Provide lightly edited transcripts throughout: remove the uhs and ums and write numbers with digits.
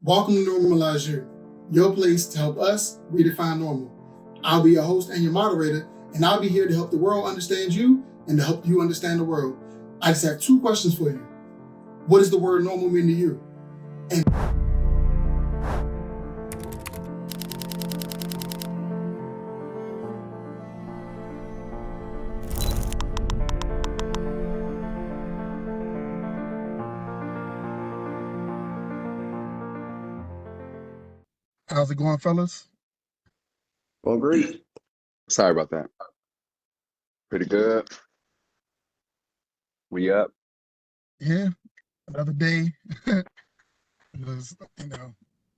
Welcome to Normalize You, your place to help us redefine normal. I'll be your host and your moderator, and I'll be here to help the world understand you and to help you understand the world. I just have two questions for you. What does the word normal mean to you? And how's it going, fellas? Well, great. Sorry about that. Pretty good. We up. Yeah, another day. Because,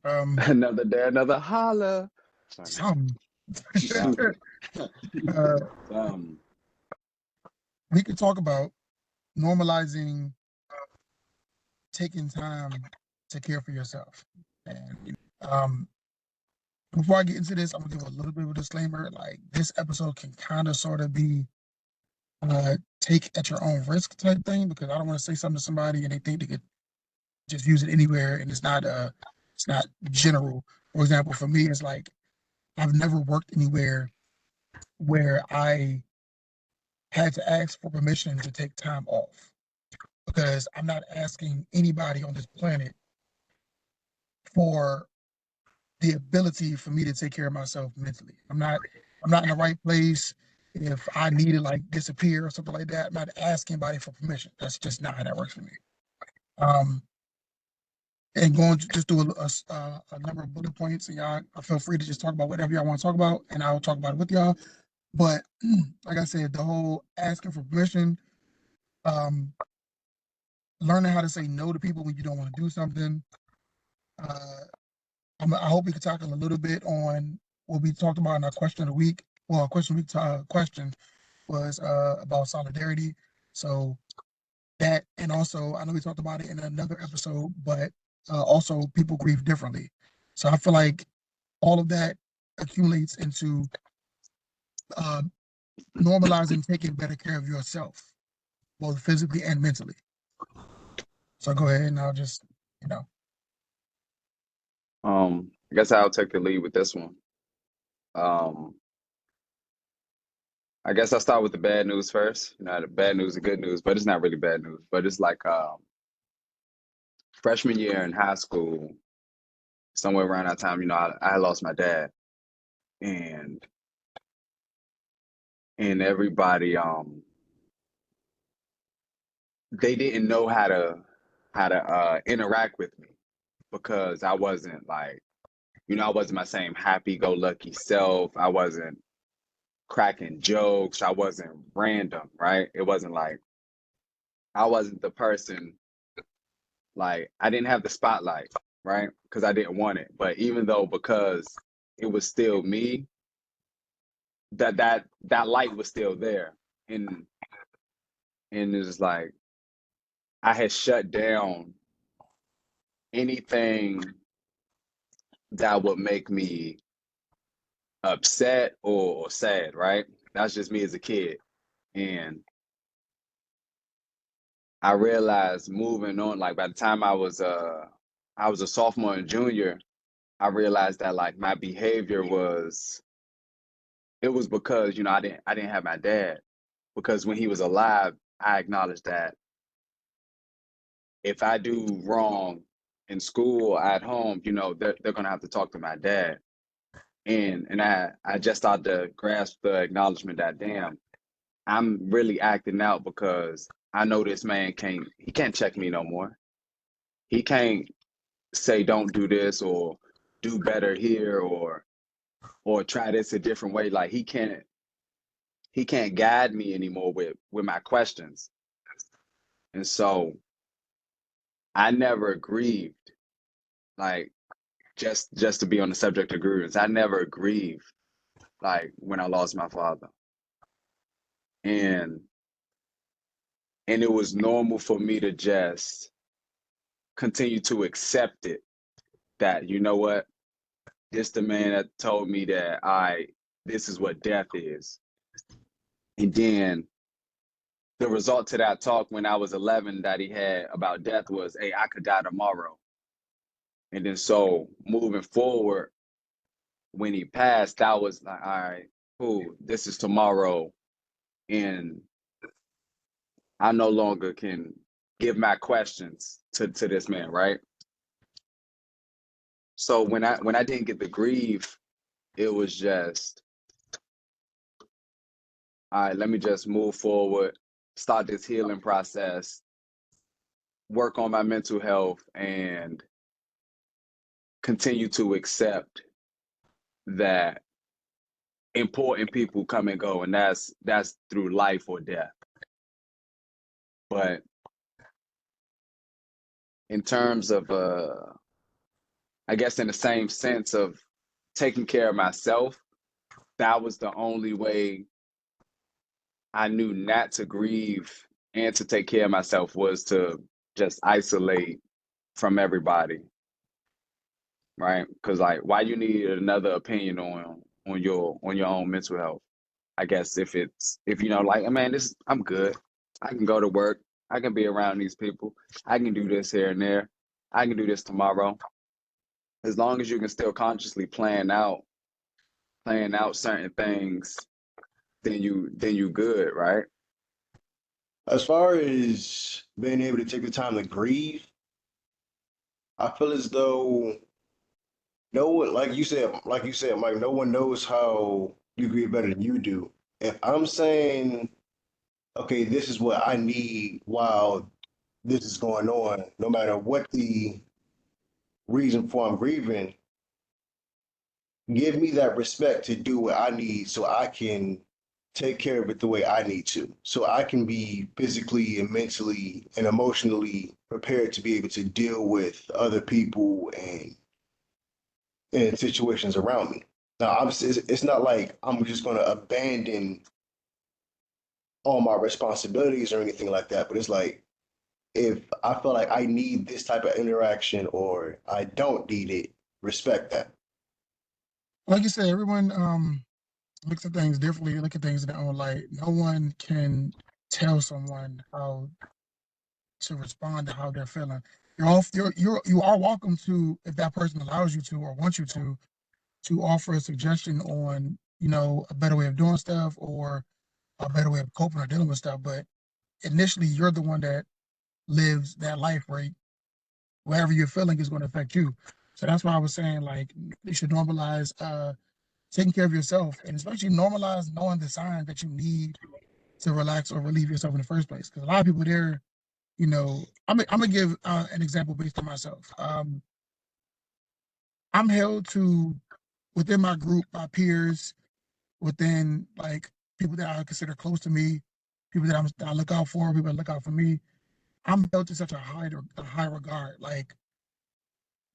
Another day, another holla. Sorry. some. Some. uh, Some. we could talk about normalizing taking time to care for yourself. And before I get into this, I'm gonna give a little bit of a disclaimer. Like, this episode can kind of sort of be take at your own risk type thing, because I don't want to say something to somebody and they think they could just use it anywhere, and it's not general. For example, for me, it's like I've never worked anywhere where I had to ask for permission to take time off, because I'm not asking anybody on this planet for the ability for me to take care of myself mentally. I'm not in the right place. If I need to like disappear or something like that, I'm not asking anybody for permission. That's just not how that works for me. Um, and going to just do a number of bullet points, and y'all feel free to just talk about whatever y'all want to talk about, and I'll talk about it with y'all. But like I said, the whole asking for permission, um, learning how to say no to people when you don't want to do something. Uh, I hope we can tackle a little bit on what we talked about in our question of the week. Well, our question week question was about solidarity. So that, and also I know we talked about it in another episode, but also people grieve differently. So I feel like all of that accumulates into uh, normalizing taking better care of yourself, both physically and mentally. So go ahead, and I'll just, you know, I guess I'll take the lead with this one. Um, I guess I'll start with the bad news first. The bad news and good news, but it's not really bad news. But it's like freshman year in high school, somewhere around that time, I lost my dad, and everybody they didn't know how to interact with me, because I wasn't like, I wasn't my same happy-go-lucky self. I wasn't cracking jokes. I wasn't random, right? It wasn't like I wasn't the person, like I didn't have the spotlight, right? Because I didn't want it. But even though, because it was still me, that light was still there. And it was like I had shut down anything that would make me upset or sad, right? That's just me as a kid. And I realized moving on, like by the time I was a sophomore and junior, I realized that like my behavior was, it was because, I didn't have my dad. Because when he was alive, I acknowledged that if I do wrong in school or at home, they're gonna have to talk to my dad. And I just started to grasp the acknowledgement that, damn, I'm really acting out because I know this man can't check me no more. He can't say don't do this or do better here or try this a different way. Like he can't guide me anymore with my questions. And so I never grieved. Like, just to be on the subject of grievance, I never grieved like when I lost my father. And it was normal for me to just continue to accept it, that you know what, this the man that told me that this is what death is. And then the result to that talk when I was 11 that he had about death was, hey, I could die tomorrow. And then so moving forward, when he passed, that was like, all right, cool, this is tomorrow. And I no longer can give my questions to this man, right? So when I didn't get the grieve, it was just, all right, let me just move forward, start this healing process, work on my mental health, and continue to accept that important people come and go, and that's through life or death. But in terms of I guess in the same sense of taking care of myself, that was the only way I knew not to grieve and to take care of myself, was to just isolate from everybody, right? Because like, why you need another opinion on your own mental health? I guess if you know, like, man, this, I'm good. I can go to work. I can be around these people. I can do this here and there. I can do this tomorrow. As long as you can still consciously plan out certain things, then you good, right? As far as being able to take the time to grieve, I feel as though no one, like you said, Mike, no one knows how you grieve better than you do. If I'm saying, okay, this is what I need while this is going on, no matter what the reason for I'm grieving, give me that respect to do what I need so I can take care of it the way I need to. So I can be physically and mentally and emotionally prepared to be able to deal with other people and situations around me. Now, obviously, it's not like I'm just going to abandon all my responsibilities or anything like that, but it's like if I feel like I need this type of interaction or I don't need it, respect that. Like you said, everyone looks at things differently, look at things in their own light. No one can tell someone how to respond to how they're feeling. You are welcome to, if that person allows you to or wants you to offer a suggestion on, a better way of doing stuff or a better way of coping or dealing with stuff. But initially, you're the one that lives that life, right? Wherever you're feeling is going to affect you. So that's why I was saying, like, you should normalize taking care of yourself, and especially normalize knowing the signs that you need to relax or relieve yourself in the first place. Because a lot of people there, I'm gonna give an example based on myself. I'm held to, within my group, my peers, within like people that I consider close to me, people that I look out for, people that look out for me. I'm held to such a high regard, like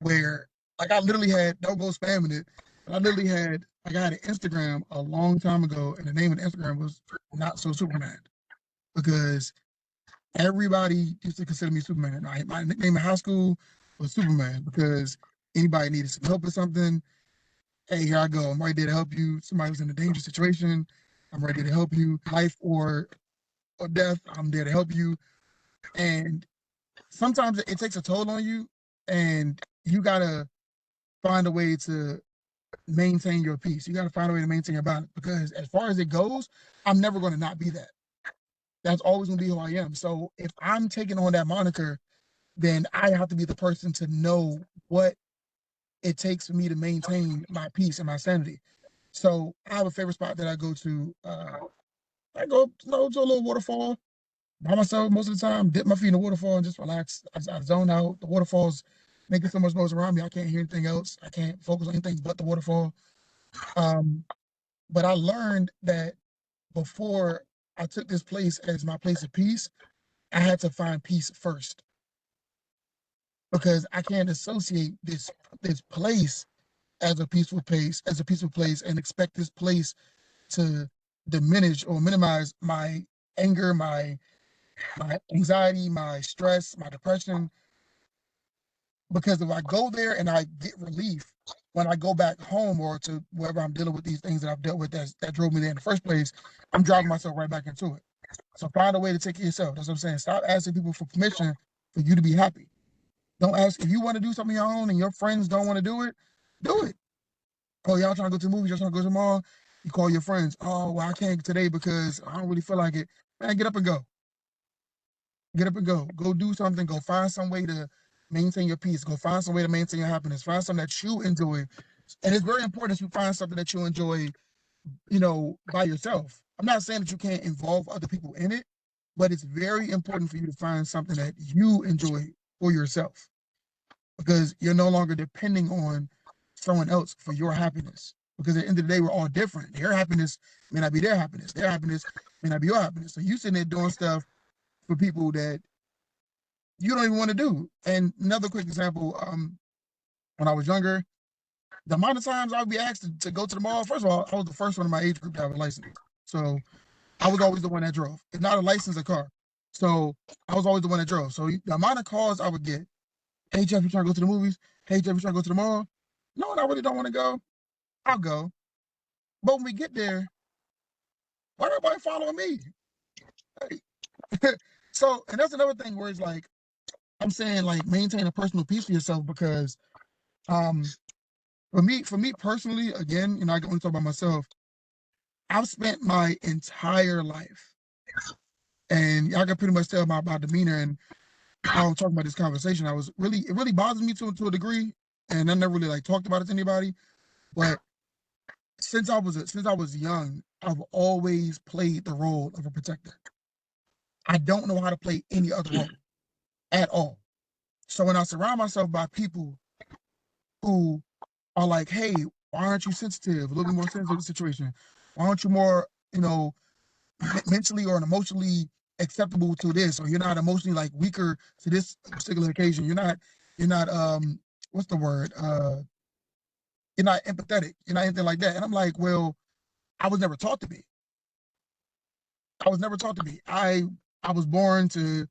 where like I literally had, don't go spamming it, but I literally had, like, I had an Instagram a long time ago, and the name of the Instagram was Not So Superman, because everybody used to consider me Superman. My nickname in high school was Superman because anybody needed some help with something. Hey, here I go. I'm right there to help you. Somebody was in a dangerous situation. I'm ready to help you. Life or death, I'm there to help you. And sometimes it takes a toll on you, and you gotta find a way to maintain your peace. You gotta find a way to maintain your balance, because as far as it goes, I'm never gonna not be that. That's always gonna be who I am. So if I'm taking on that moniker, then I have to be the person to know what it takes for me to maintain my peace and my sanity. So I have a favorite spot that I go to. I go, to a little waterfall by myself most of the time, dip my feet in the waterfall and just relax. I zone out. The waterfall's making so much noise around me. I can't hear anything else. I can't focus on anything but the waterfall. Um, but I learned that before I took this place as my place of peace, I had to find peace first, because I can't associate this place as a peaceful place, and expect this place to diminish or minimize my anger, my anxiety, my stress, my depression. Because if I go there and I get relief, when I go back home or to wherever I'm dealing with these things that I've dealt with that drove me there in the first place, I'm driving myself right back into it. So find a way to take care of yourself. That's what I'm saying. Stop asking people for permission for you to be happy. Don't ask if you want to do something on your own and your friends don't want to do it. Do it. Oh, y'all trying to go to the movies? Y'all trying to go to the mall? You call your friends. Oh, well, I can't today because I don't really feel like it. Man, get up and go. Get up and go. Go do something. Go find some way to maintain your peace. Go find some way to maintain your happiness. Find something that you enjoy. And it's very important that you find something that you enjoy, by yourself. I'm not saying that you can't involve other people in it, but it's very important for you to find something that you enjoy for yourself because you're no longer depending on someone else for your happiness. Because at the end of the day, we're all different. Their happiness may not be their happiness. Their happiness may not be your happiness. So you sitting there doing stuff for people that you don't even want to do. And another quick example, when I was younger, the amount of times I would be asked to go to the mall, first of all, I was the first one in my age group to have a license. So I was always the one that drove. If not a license, a car. So I was always the one that drove. So the amount of calls I would get, hey Jeff, you trying to go to the movies? Hey Jeff, you trying to go to the mall? No, I really don't want to go. I'll go. But when we get there, why everybody following me? Hey. So, and that's another thing where it's like, I'm saying like maintain a personal peace for yourself because um for me personally, again, I can only talk about myself. I've spent my entire life, and I can pretty much tell my demeanor and how I'm talking about this conversation. It really bothers me to a degree, and I never really like talked about it to anybody. But since I was young, I've always played the role of a protector. I don't know how to play any other role at all. So when I surround myself by people who are like, hey, why aren't you sensitive? A little bit more sensitive to the situation. Why aren't you more, mentally or emotionally acceptable to this? Or you're not emotionally like weaker to this particular occasion. You're not what's the word? You're not empathetic. You're not anything like that. And I'm like, well, I was never taught to be. I was never taught to be. I was born to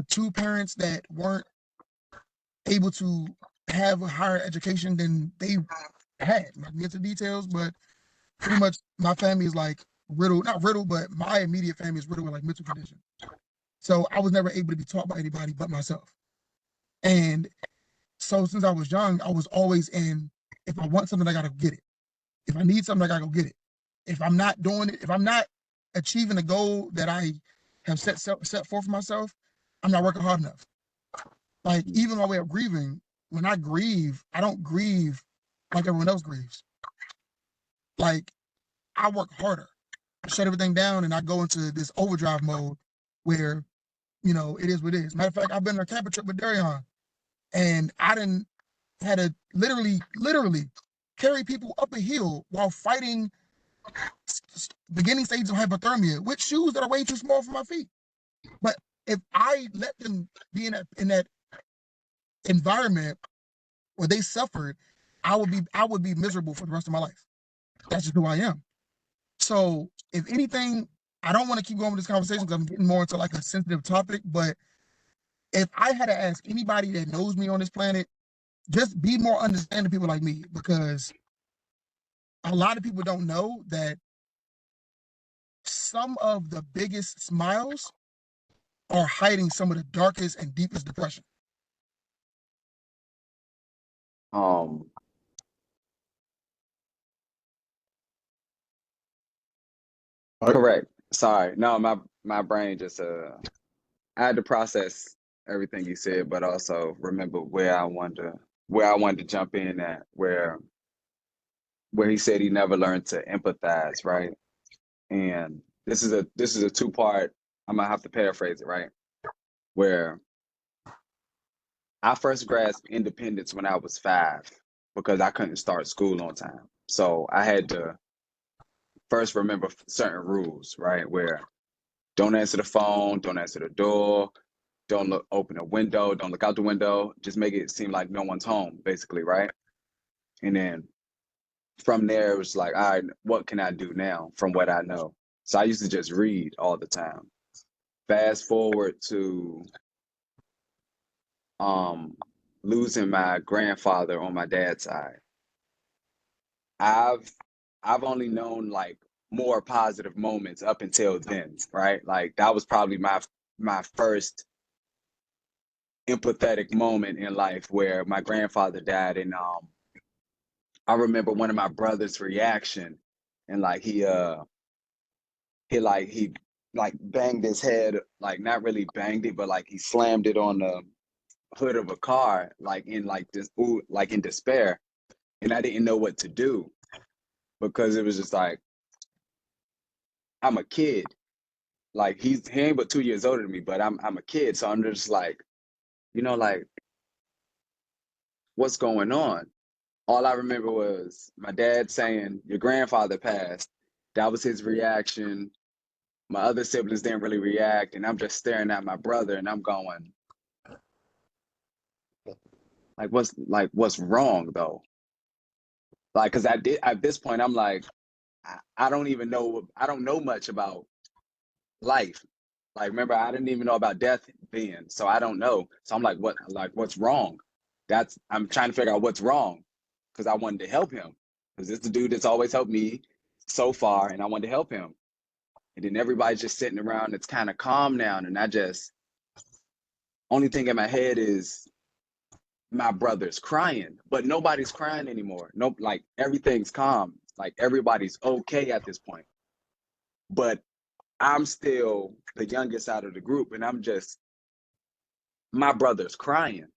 two parents that weren't able to have a higher education than they had. I'm not gonna get into details, but pretty much my family is like riddled, not riddled, but my immediate family is riddled with like mental condition. So I was never able to be taught by anybody but myself. And so since I was young, I was always in, if I want something, I gotta get it. If I need something, I gotta go get it. If I'm not doing it, if I'm not achieving the goal that I have set forth for myself, I'm not working hard enough. Like even my way of grieving, when I grieve, I don't grieve like everyone else grieves. Like I work harder. I shut everything down and I go into this overdrive mode where, it is what it is. Matter of fact, I've been on a camping trip with Darion and I didn't had to literally carry people up a hill while fighting beginning stages of hypothermia with shoes that are way too small for my feet. But if I let them be in that environment where they suffered, I would be miserable for the rest of my life. That's just who I am. So if anything, I don't want to keep going with this conversation because I'm getting more into like a sensitive topic. But if I had to ask anybody that knows me on this planet, just be more understanding people like me because a lot of people don't know that some of the biggest smiles are hiding some of the darkest and deepest depression. Um, All right. Correct. Sorry. No, my brain just I had to process everything you said, but also remember where I wanted to jump in at where he said he never learned to empathize, right? And this is a two-part, I'm gonna have to paraphrase it, right? Where I first grasped independence when I was 5 because I couldn't start school on time. So I had to first remember certain rules, right? Where don't answer the phone, don't answer the door, don't open a window, don't look out the window, just make it seem like no one's home, basically, right? And then from there, it was like, all right, what can I do now from what I know? So I used to just read all the time. Fast forward to um, losing my grandfather on my dad's side. I've I've only known like more positive moments up until then, right? Like that was probably my first empathetic moment in life where my grandfather died, and I remember one of my brother's reaction, and like he like banged his head, like not really banged it, but like he slammed it on the hood of a car, like in like this, like in despair, and I didn't know what to do because it was just like I'm a kid, like he ain't but 2 years older than me, but I'm a kid, so I'm just like, like what's going on? All I remember was my dad saying, "Your grandfather passed." That was his reaction. My other siblings didn't really react, and I'm just staring at my brother, and I'm going, what's wrong though? Like, cause I did at this point, I'm like, I don't even know, I don't know much about life. Like, remember, I didn't even know about death then, so I don't know. So I'm what's wrong? I'm trying to figure out what's wrong, because I wanted to help him, because this is the dude that's always helped me so far, and I wanted to help him. And then everybody's just sitting around, it's kind of calm now, and I just, only thing in my head is my brother's crying, but nobody's crying anymore. Nope, like everything's calm, like everybody's okay at this point. But I'm still the youngest out of the group, and I'm just, my brother's crying.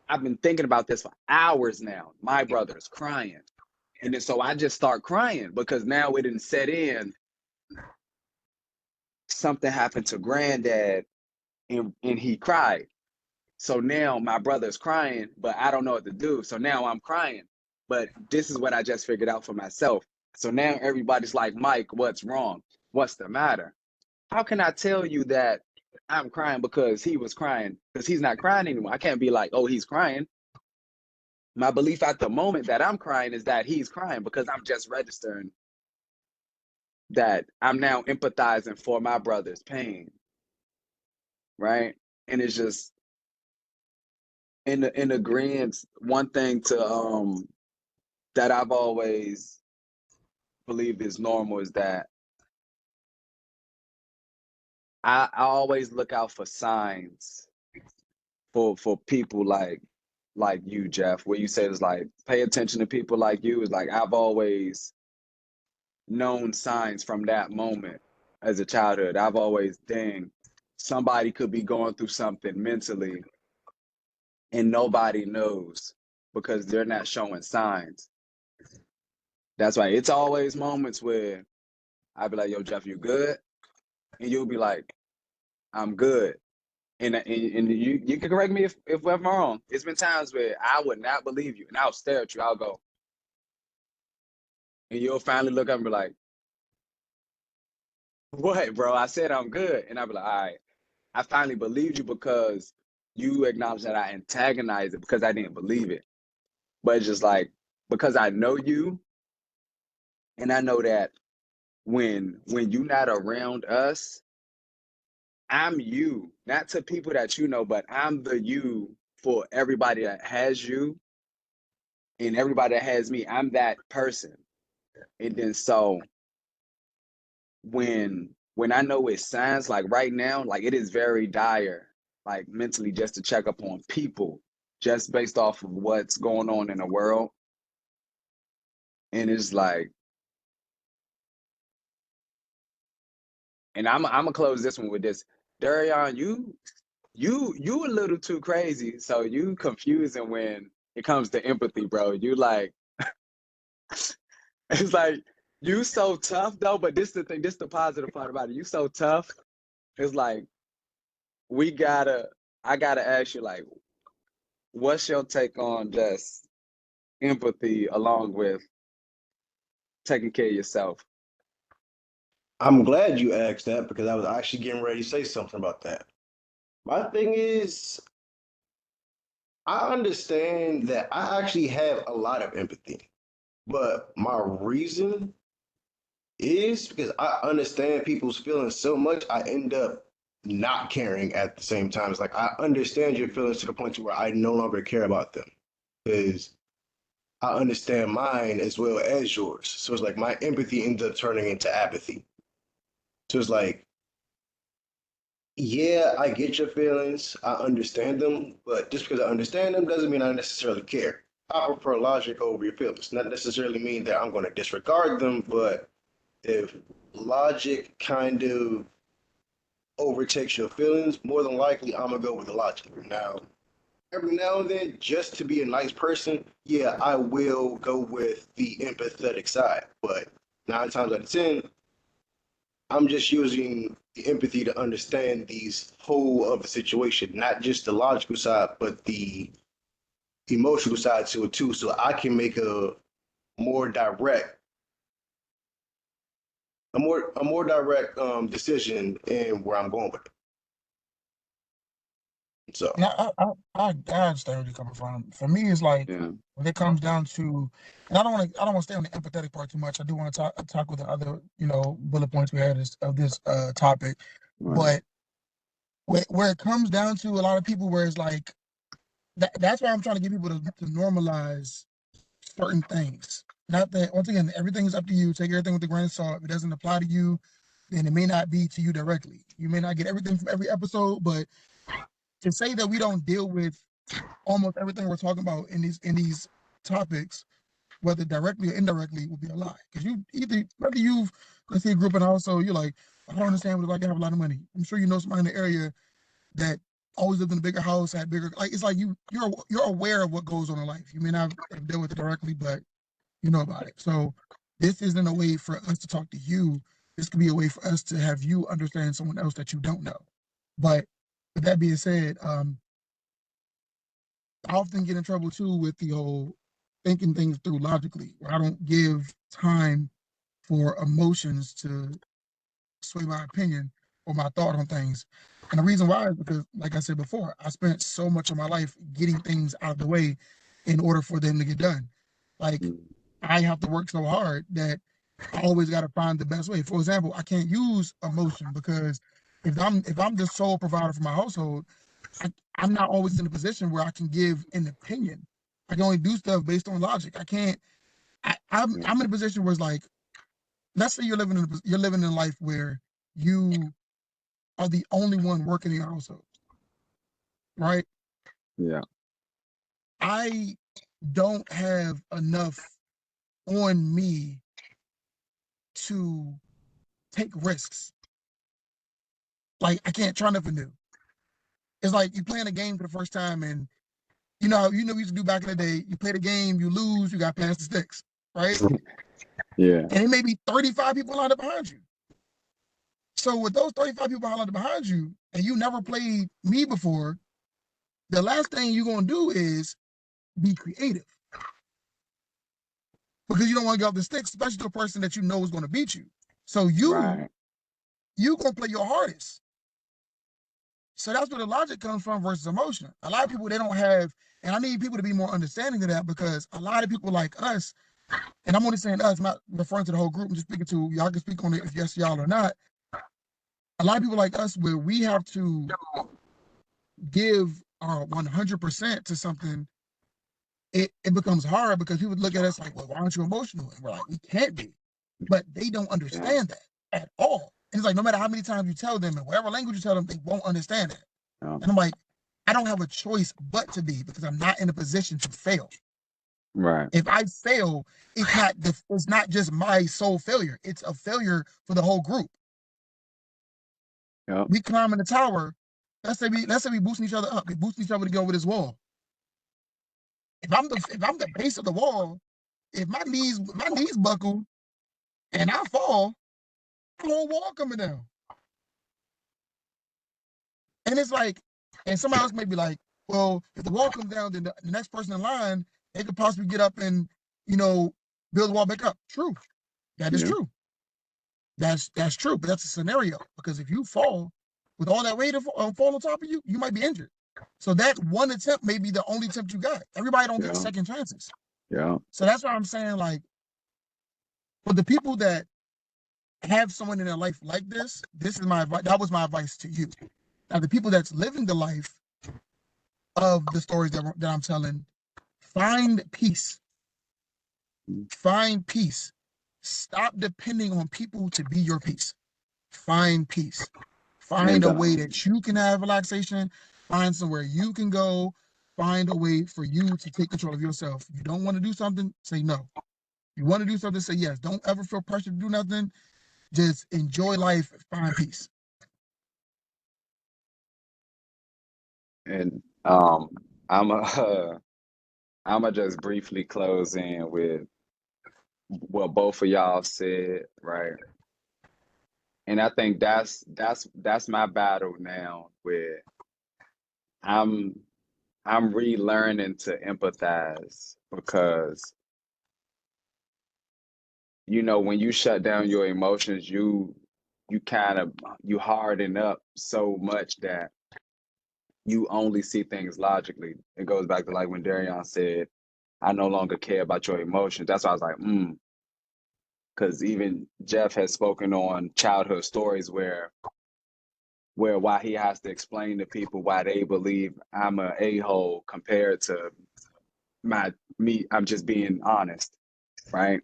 I've been thinking about this for hours now. My brother's crying. And then so I just start crying because now it didn't set in. Something happened to granddad, and he cried. So now my brother's crying, but I don't know what to do. So now I'm crying. But this is what I just figured out for myself. So now everybody's like, Mike, what's wrong? What's the matter? How can I tell you that I'm crying because he was crying? Because he's not crying anymore. I can't be like, oh, he's crying. My belief at the moment that I'm crying is that he's crying, because I'm just registering that I'm now empathizing for my brother's pain, right? And it's just, in agreement, one thing to that I've always believed is normal is that I always look out for signs for people like you, Jeff, where you say it's like pay attention to people like you. Is like I've always known signs from that moment as a childhood. I've always, dang, somebody could be going through something mentally and nobody knows because they're not showing signs. That's why it's always moments where I'd be like, yo, Jeff, you good? And you'll be like, I'm good. And you can correct me if I'm wrong. It's been times where I would not believe you, and I'll stare at you. I'll go, and you'll finally look up and be like, "What, bro? I said I'm good." And I'll be like, "All right." I finally believed you because you acknowledged that I antagonized it because I didn't believe it. But it's just like, because I know you, and I know that when you're not around us, I'm you, not to people that you know, but I'm the you for everybody that has you and everybody that has me. I'm that person. And then so when I know it signs, like right now, like it is very dire, like mentally, just to check up on people just based off of what's going on in the world. And it's like, and I'm gonna close this one with this. Darion, you a little too crazy. So you confusing when it comes to empathy, bro. You like, it's like you so tough though, but this the thing, this the positive part about it. You so tough. It's like we gotta I gotta ask you, like, what's your take on just empathy along with taking care of yourself? I'm glad you asked that because I was actually getting ready to say something about that. My thing is, I understand that I actually have a lot of empathy, but my reason is because I understand people's feelings so much, I end up not caring at the same time. It's like I understand your feelings to the point to where I no longer care about them because I understand mine as well as yours. So it's like my empathy ends up turning into apathy. So it's like Yeah, I get your feelings. I understand them, but just because I understand them doesn't mean I necessarily care. I prefer logic over your feelings. Not necessarily mean that I'm going to disregard them, but if logic kind of overtakes your feelings, more than likely I'm gonna go with the logic. Now, every now and then, just to be a nice person, yeah, I will go with the empathetic side. But 9 times out of 10, I'm just using the empathy to understand these whole of the situation, not just the logical side, but the emotional side to it too. So I can make more direct, a more direct decision in where I'm going with it. So And I understand where you're coming from. For me, it's like Yeah. when it comes down to, and I don't want to stay on the empathetic part too much. I do want to talk with the other, bullet points we had of this topic. Right. But where it comes down to a lot of people, where it's like that's why I'm trying to get people to normalize certain things. Not that, once again, everything is up to you. Take everything with a grain of salt. If it doesn't apply to you, then it may not be to you directly. You may not get everything from every episode, but to say that we don't deal with almost everything we're talking about in these topics, whether directly or indirectly, would be a lie. Because you either, whether you've, let's say, a group in a household, you're like, I don't understand what it's like to have a lot of money. I'm sure you know somebody in the area that always lived in a bigger house, had bigger, like, it's like you're aware of what goes on in life. You may not have dealt with it directly, but you know about it. So this isn't a way for us to talk to you. This could be a way for us to have you understand someone else that you don't know. But with that being said, I often get in trouble too with the whole thinking things through logically, where I don't give time for emotions to sway my opinion or my thought on things. And the reason why is because, like I said before, I spent so much of my life getting things out of the way in order for them to get done. Like, Mm. I have to work so hard that I always got to find the best way. For example, I can't use emotion because if I'm the sole provider for my household, I'm not always in a position where I can give an opinion. I can only do stuff based on logic. I can't. Yeah. I'm in a position where it's like, let's say you're living in a life where you are the only one working in your household, right? Yeah. I don't have enough on me to take risks. Like, I can't try nothing new. It's like you playing a game for the first time, and we used to do back in the day. You play the game, you lose, you got past the sticks, right? Yeah. And it may be 35 people lined up behind you. So with those 35 people lined up behind you, and you never played me before, the last thing you're gonna do is be creative because you don't want to get off the sticks, especially to a person that you know is going to beat you. So you Right. you gonna play your hardest. So that's where the logic comes from versus emotion. A lot of people, they don't have, and I need people to be more understanding of that, because a lot of people like us, and I'm only saying us, I'm not referring to the whole group. I'm just speaking to y'all. Can speak on it if yes, y'all or not. A lot of people like us, where we have to give our 100% to something, it becomes hard because people look at us like, well, why aren't you emotional? And we're like, we can't be. But they don't Yeah. understand that at all. And it's like, no matter how many times you tell them, and whatever language you tell them, they won't understand that. Yeah. And I'm like, I don't have a choice but to be, because I'm not in a position to fail. Right. If I fail, it's not just my sole failure. It's a failure for the whole group. Yep. We climb in the tower. Let's say we boosting each other up. We boosting each other to go over this wall. If I'm the base of the wall, if my knees buckle and I fall, the whole wall coming down. And it's like, and somebody else may be like, well, if the wall comes down, then the next person in line, they could possibly get up and, you know, build the wall back up. True. That is Yeah. true. That's true. But that's a scenario, because if you fall with all that weight fall on top of you, you might be injured. So that one attempt may be the only attempt you got. Everybody don't get Yeah. second chances. Yeah. So that's why I'm saying, like, for the people that have someone in their life like this is my advice. That was my advice to you. Now, the people that's living the life of the stories that I'm telling, find peace. Mm. Find peace. Stop depending on people to be your peace. Find peace. Find And a way that you can have relaxation. Find somewhere you can go. Find a way for you to take control of yourself. If you don't want to do something, say no. You want to do something, say yes. Don't ever feel pressure to do nothing. Just enjoy life, find peace. and I'm a I'm gonna just briefly close in with what both of y'all said, right? And I think that's my battle now, where I'm I'm relearning to empathize because when you shut down your emotions, you kind of you harden up so much that you only see things logically. It goes back to like when Darion said, I no longer care about your emotions. That's why I was like, because even Jeff has spoken on childhood stories where why he has to explain to people why they believe I'm a a-hole compared to me, I'm just being honest, right?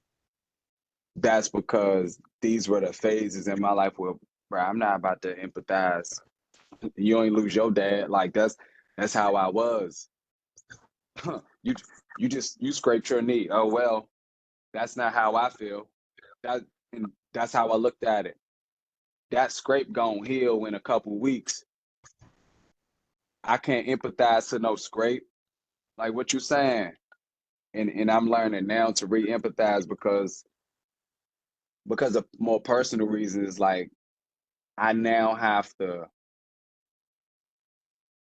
That's because these were the phases in my life where, bro, I'm not about to empathize. You ain't lose your dad. Like that's how I was. you you scraped your knee. Oh well, that's not how I feel. That and that's how I looked at it. That scrape gon' heal in a couple weeks. I can't empathize to no scrape. Like what you saying? And I'm learning now to re-empathize because of more personal reasons. Like I now have to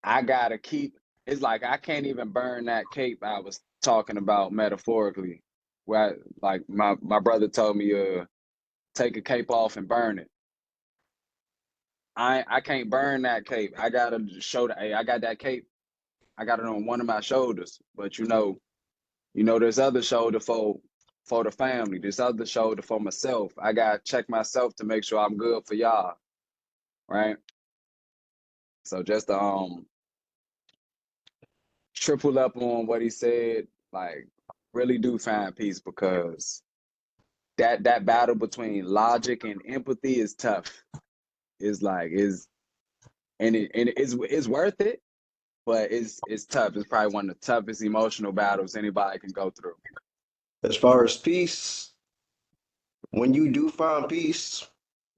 I gotta keep. It's like I can't even burn that cape I was talking about metaphorically. Where like my brother told me, take a cape off and burn it. I can't burn that cape. I gotta show that. Hey, I got that cape. I got it on one of my shoulders. But there's other shoulder for the family. There's other shoulder for myself. I gotta check myself to make sure I'm good for y'all. Right. So just triple up on what he said, like really do find peace because that battle between logic and empathy is tough. It's like it's worth it, but it's tough. It's probably one of the toughest emotional battles anybody can go through. As far as peace, when you do find peace,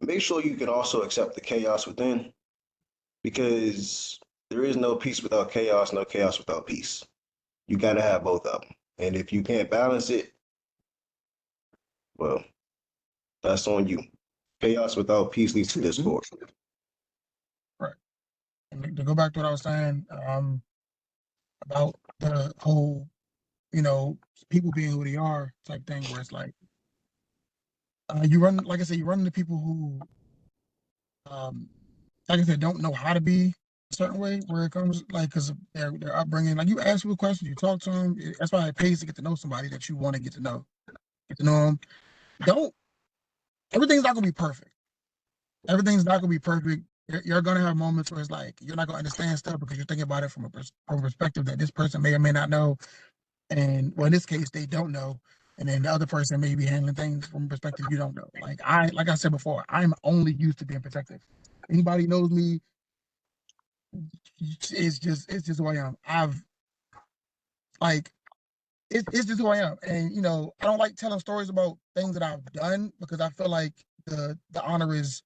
make sure you can also accept the chaos within, because there is no peace without chaos, no chaos without peace. You got to have both of them. And if you can't balance it, well, that's on you. Chaos without peace leads to discord. Right. And to go back to what I was saying about the whole, people being who they are type thing, where it's like like I said, you run into people who, um, like I said, don't know how to be a certain way where it comes like because of their upbringing. Like you ask people questions, you talk to them. That's why it pays to get to know somebody that you want to get to know. Get to know them. Don't Everything's not gonna be perfect. Everything's not gonna be perfect. You're gonna have moments where it's like you're not gonna understand stuff because you're thinking about it from from a perspective that this person may or may not know, and well, in this case, they don't know, and then the other person may be handling things from a perspective you don't know. Like I said before, I'm only used to being protective. Anybody knows me, it's just who I am. Like it's just who I am, and I don't like telling stories about things that I've done because I feel like the honor is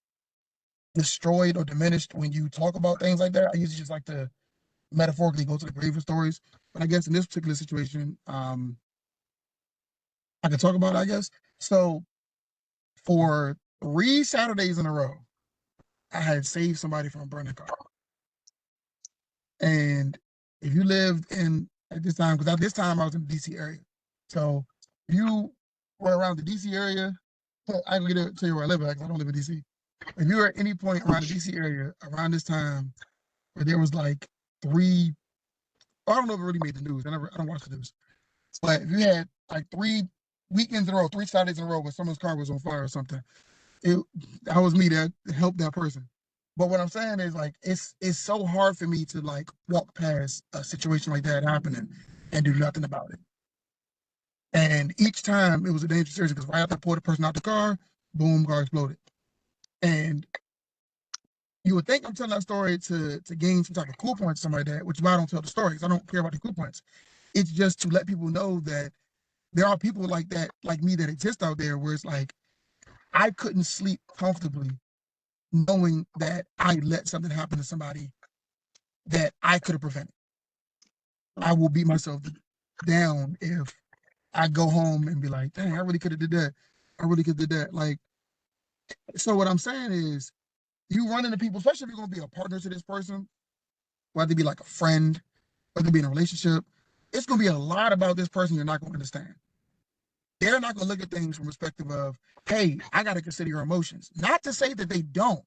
destroyed or diminished when you talk about things like that. I usually just like to metaphorically go to the grave for stories. But I guess in this particular situation, I can talk about it, I guess. So for 3 Saturdays in a row, I had saved somebody from a burning car. And if you lived in at this time, because at this time I was in the DC area. So if you were around the DC area, I can get to tell you where I live at because I don't live in DC. If you were at any point around the DC area around this time where there was like three, I don't know if it really made the news. I don't watch the news. But if you had like 3 weekends in a row, 3 Saturdays in a row where someone's car was on fire or something, it that was me that helped that person. But what I'm saying is like it's so hard for me to like walk past a situation like that happening and do nothing about it. And each time it was a dangerous situation because right after I pulled the person out the car, boom, car exploded. And You would think I'm telling that story to gain some type of cool points, something like that, which is why I don't tell the stories. I don't care about the cool points. It's just to let people know that there are people like that, like me, that exist out there where it's like I couldn't sleep comfortably knowing that I let something happen to somebody that I could have prevented. I will beat myself down if I go home and be like, dang, I really could have did that. I really could have did that. Like, so what I'm saying is you run into people, especially if you're gonna be a partner to this person, whether it be like a friend, whether it be in a relationship, it's gonna be a lot about this person you're not gonna understand. They're not gonna look at things from perspective of, hey, I gotta consider your emotions. Not to say that they don't,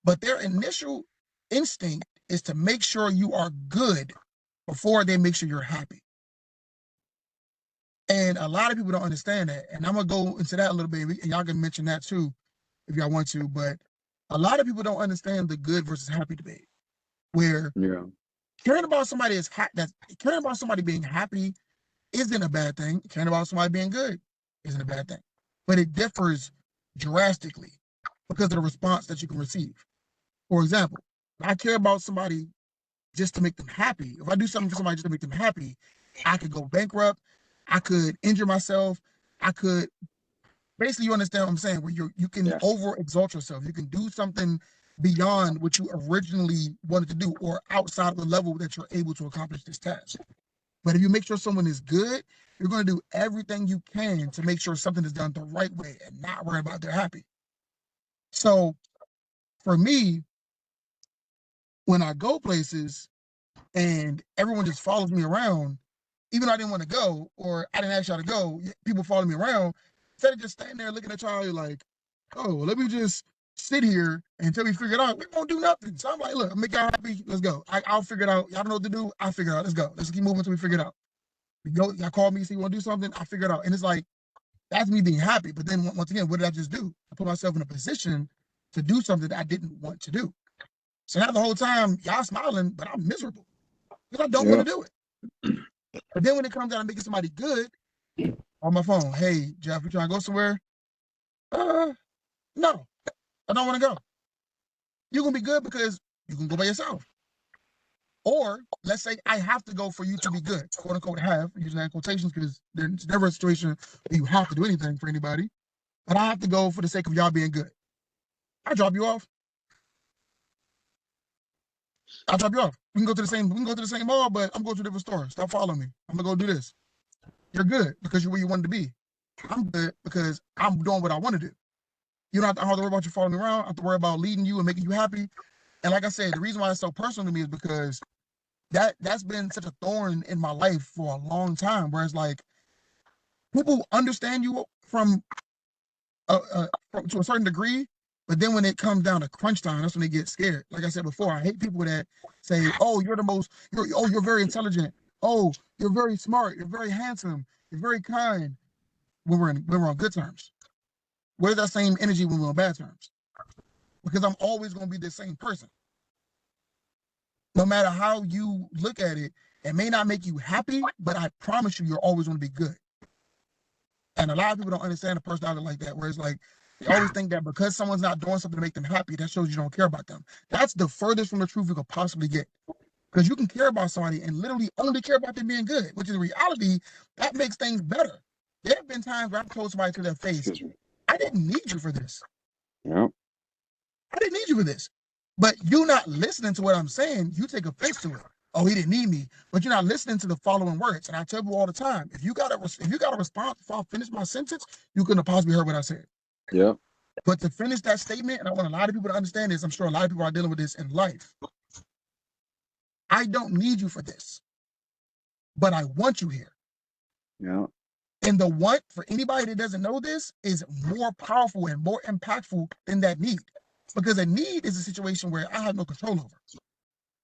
but their initial instinct is to make sure you are good before they make sure you're happy. And a lot of people don't understand that. And I'm gonna go into that a little bit, and y'all can mention that too if y'all want to. But a lot of people don't understand the good versus happy debate, where Yeah. caring about somebody that caring about somebody being happy isn't a bad thing. Caring about somebody being good isn't a bad thing, but it differs drastically because of the response that you can receive. For example, if I care about somebody just to make them happy, if I do something for somebody just to make them happy, I could go bankrupt. I could injure myself. I could basically, you understand what I'm saying, where you can Yeah. over exalt yourself. You can do something beyond what you originally wanted to do or outside of the level that you're able to accomplish this task. But if you make sure someone is good, you're going to do everything you can to make sure something is done the right way and not worry about they're happy. So for me, when I go places and everyone just follows me around, even though I didn't want to go or I didn't ask y'all to go, people follow me around. Instead of just standing there looking at y'all like, oh, let me just sit here until we figure it out. We won't do nothing. So I'm like, look, I'll make y'all happy. Let's go. I'll figure it out. Y'all don't know what to do. I'll figure it out. Let's go. Let's keep moving until we figure it out. Y'all call me, say you want to do something. I figure it out. And it's like, that's me being happy. But then once again, what did I just do? I put myself in a position to do something that I didn't want to do. So now the whole time, y'all smiling, but I'm miserable because I don't want Yeah. to do it. But then when it comes down to making somebody good, on my phone, hey, Jeff, you trying to go somewhere? No, I don't want to go. You're going to be good because you can go by yourself. Or let's say I have to go for you to be good, quote unquote, have, using that in quotations because there's never a situation where you have to do anything for anybody. But I have to go for the sake of y'all being good. I drop you off. I'll drop you off. We can go to the same mall, but I'm going to a different store. Stop following me. I'm gonna go do this. You're good because you're where you wanted to be. I'm good because I'm doing what I want to do. You don't have to worry about you following me around. I have to worry about leading you and making you happy. And like I said, the reason why it's so personal to me is because that's been such a thorn in my life for a long time. Where it's like people understand you from to a certain degree, but then when it comes down to crunch time, that's when they get scared. Like I said before, I hate people that say, "Oh, you're very intelligent. Oh, you're very smart. You're very handsome. You're very kind." When we're on good terms, where's that same energy when we're on bad terms? Because I'm always going to be the same person. No matter how you look at it, it may not make you happy, but I promise you, you're always going to be good. And a lot of people don't understand a personality like that, where it's like they always think that because someone's not doing something to make them happy, that shows you don't care about them. That's the furthest from the truth you could possibly get. Because you can care about somebody and literally only care about them being good, which is the reality that makes things better. There have been times where I've told somebody to their face, Excuse me. I didn't need you for this. Yeah. I didn't need you for this. But you not listening to what I'm saying, you take offense to it. Oh, he didn't need me. But you're not listening to the following words. And I tell you all the time, if you got a response before I finish my sentence, you couldn't have possibly heard what I said. Yeah. But to finish that statement, and I want a lot of people to understand this, I'm sure a lot of people are dealing with this in life. I don't need you for this, but I want you here. Yeah. And the want for anybody that doesn't know this is more powerful and more impactful than that need. Because a need is a situation where I have no control over.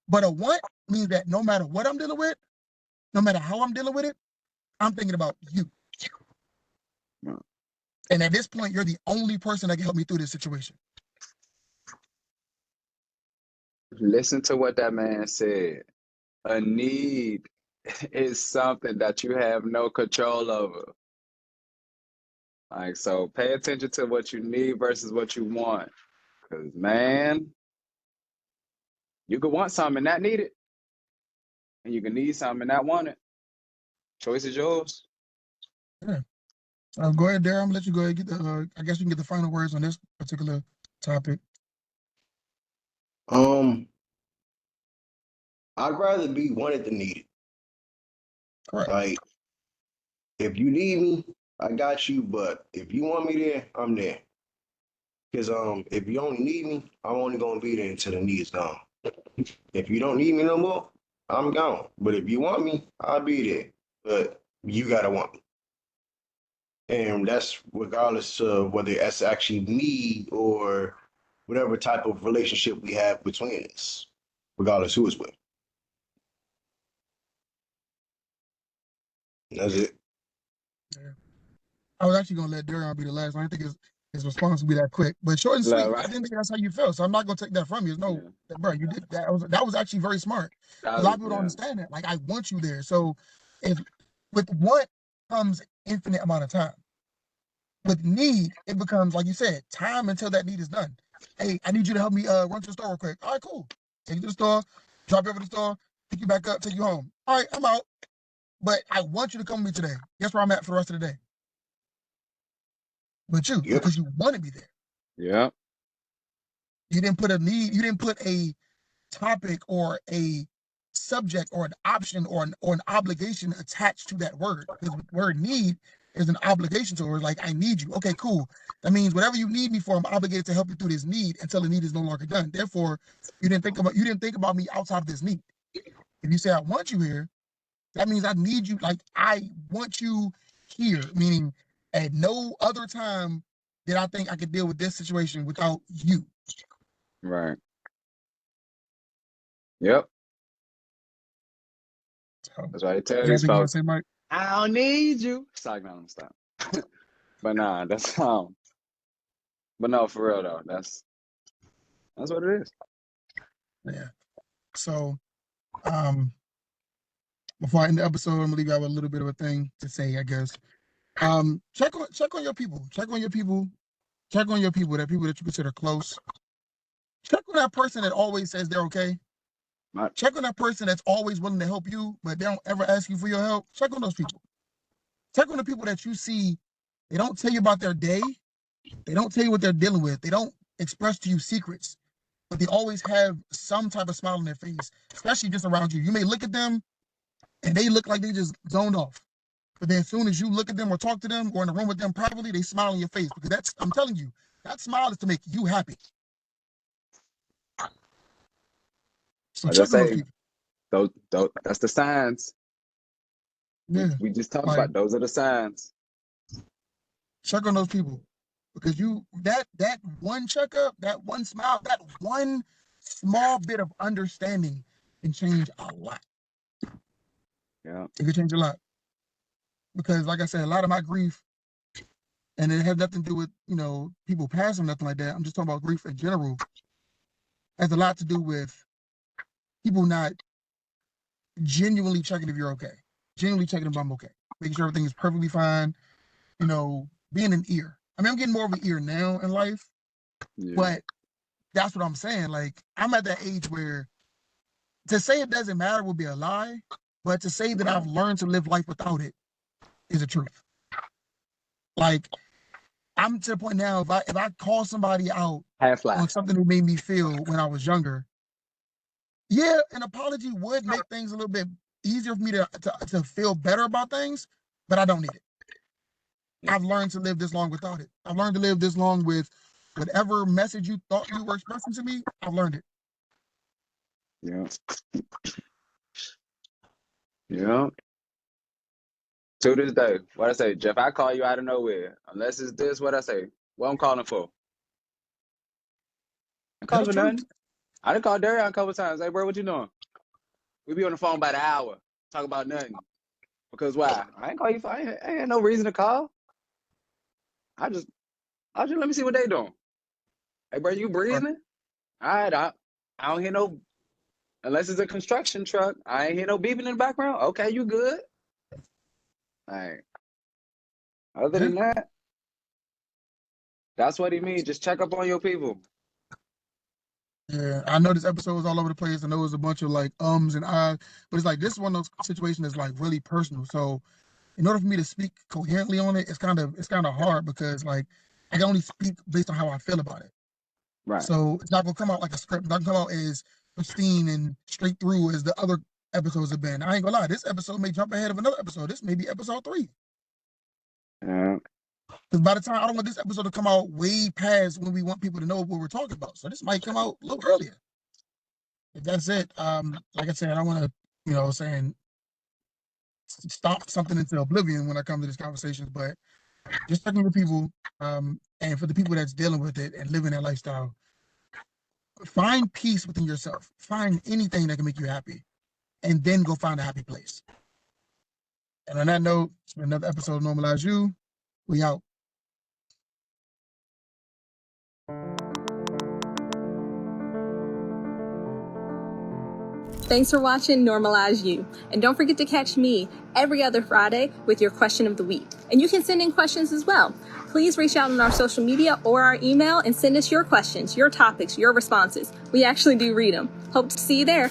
But a want means that no matter what I'm dealing with, no matter how I'm dealing with it, I'm thinking about you. Yeah. And at this point, you're the only person that can help me through this situation. Listen to what that man said. A need is something that you have no control over. Like, so pay attention to what you need versus what you want. Because, man, You could want something and not need it, and you can need something and not want it. Choice is yours. Yeah. Go ahead, Darren. I'm gonna let you go ahead and get the. I guess you can get the final words on this particular topic. Um, I'd rather be wanted than needed. Correct. Like, if you need me, I got you. But if you want me there, I'm there. Because if you only need me, I'm only gonna be there until the need is gone. If you don't need me no more, I'm gone. But if you want me, I'll be there. But you gotta want me. And that's regardless of whether it's actually me or whatever type of relationship we have between us, regardless who it's with. That's it. Yeah. I was actually gonna let Darren be the last one. I didn't think his response would be that quick, but short and Love, sweet. I right? didn't think that's how you felt, so I'm not gonna take that from you. No, Yeah. bro, you did that. Was actually very smart. A lot of people don't Yeah. understand that. Like, I want you there. So, if with what comes infinite amount of time. With need, it becomes, like you said, time until that need is done. Hey, I need you to help me run to the store real quick. All right, cool. Take you to the store, drop you over to the store, pick you back up, take you home. All right, I'm out. But I want you to come with me today. Guess where I'm at for the rest of the day? With you, Yep. because you wanted me there. Yeah. You didn't put a need, you didn't put a topic or a subject or an option or an obligation attached to that word. Because the word need is an obligation to it. Like, I need you. Okay, cool. That means whatever you need me for, I'm obligated to help you through this need until the need is no longer done. Therefore, you didn't think about me outside of this need. If you say I want you here, that means I need you. Like, I want you here, meaning at no other time did I think I could deal with this situation without you. Right. Yep. So, That's why I tell you got these anything you want folks, to say, Mike? I don't need you. Sorry, no, stop. But nah, that's but no, for real though. That's what it is. Yeah. So, um, before I end the episode, I'm gonna leave you out with a little bit of a thing to say, I guess. Check on your people. Check on your people. Check on your people. That people that you consider close. Check on that person that always says they're okay. My, Check on that person that's always willing to help you, but they don't ever ask you for your help. Check on those people. Check on the people that you see. They don't tell you about their day. They don't tell you what they're dealing with. They don't express to you secrets, but they always have some type of smile on their face, especially just around you. You may look at them and they look like they just zoned off. But then as soon as you look at them or talk to them or in a room with them privately, they smile on your face because I'm telling you, that smile is to make you happy. So I just check on those say people. those that's the signs. We Yeah. we just talked Like, about those are the signs. check on those people. Because that one checkup, that one smile, that one small bit of understanding can change a lot. Yeah. It can change a lot. Because like I said, a lot of my grief, and it has nothing to do with, people passing or nothing like that. I'm just talking about grief in general, has a lot to do with people not genuinely checking if you're okay, genuinely checking if I'm okay, making sure everything is perfectly fine, being an ear. I mean, I'm getting more of an ear now in life, Yeah. but that's what I'm saying. Like, I'm at that age where to say it doesn't matter would be a lie, but to say that I've learned to live life without it is the truth. Like, I'm to the point now, if I call somebody out Half on life. something that made me feel when I was younger, yeah, an apology would make things a little bit easier for me to feel better about things, but I don't need it. Yeah. I've learned to live this long without it. I've learned to live this long with whatever message you thought you were expressing to me. I've learned it. Yeah. Yeah. To this day, what I say, Jeff, I call you out of nowhere. Unless it's this, what I say, what I'm calling for. I call That's for true. nothing. I done called Darian a couple times. Hey, bro, what you doing? We be on the phone about an hour, talk about nothing. Because why? I ain't call you for, I ain't had no reason to call. I just let me see what they doing. Hey, bro, you Right. breathing? All right, I don't hear no, unless it's a construction truck. I ain't hear no beeping in the background. Okay, you good? All right. Other Yeah. than that, that's what he means. Just check up on your people. Yeah, I know this episode was all over the place. I know it was a bunch of like ums and ahs, but it's like this is one of those situations that's like really personal. So in order for me to speak coherently on it, it's kind of hard because like I can only speak based on how I feel about it. Right. So it's not gonna come out like a script. It's not gonna come out as pristine and straight through as the other episodes have been. I ain't gonna lie, this episode may jump ahead of another episode. This may be episode 3. Yeah. Because by the time I don't want this episode to come out way past when we want people to know what we're talking about. So this might come out a little earlier. If that's it, like I said, I don't want to, saying stop something into oblivion when I come to these conversations, but just talking with people, and for the people that's dealing with it and living that lifestyle, find peace within yourself. Find anything that can make you happy, and then go find a happy place. And on that note, it's been another episode of Normalize You. We out. Thanks for watching Normalize You. And don't forget to catch me every other Friday with your question of the week. And you can send in questions as well. Please reach out on our social media or our email and send us your questions, your topics, your responses. We actually do read them. Hope to see you there.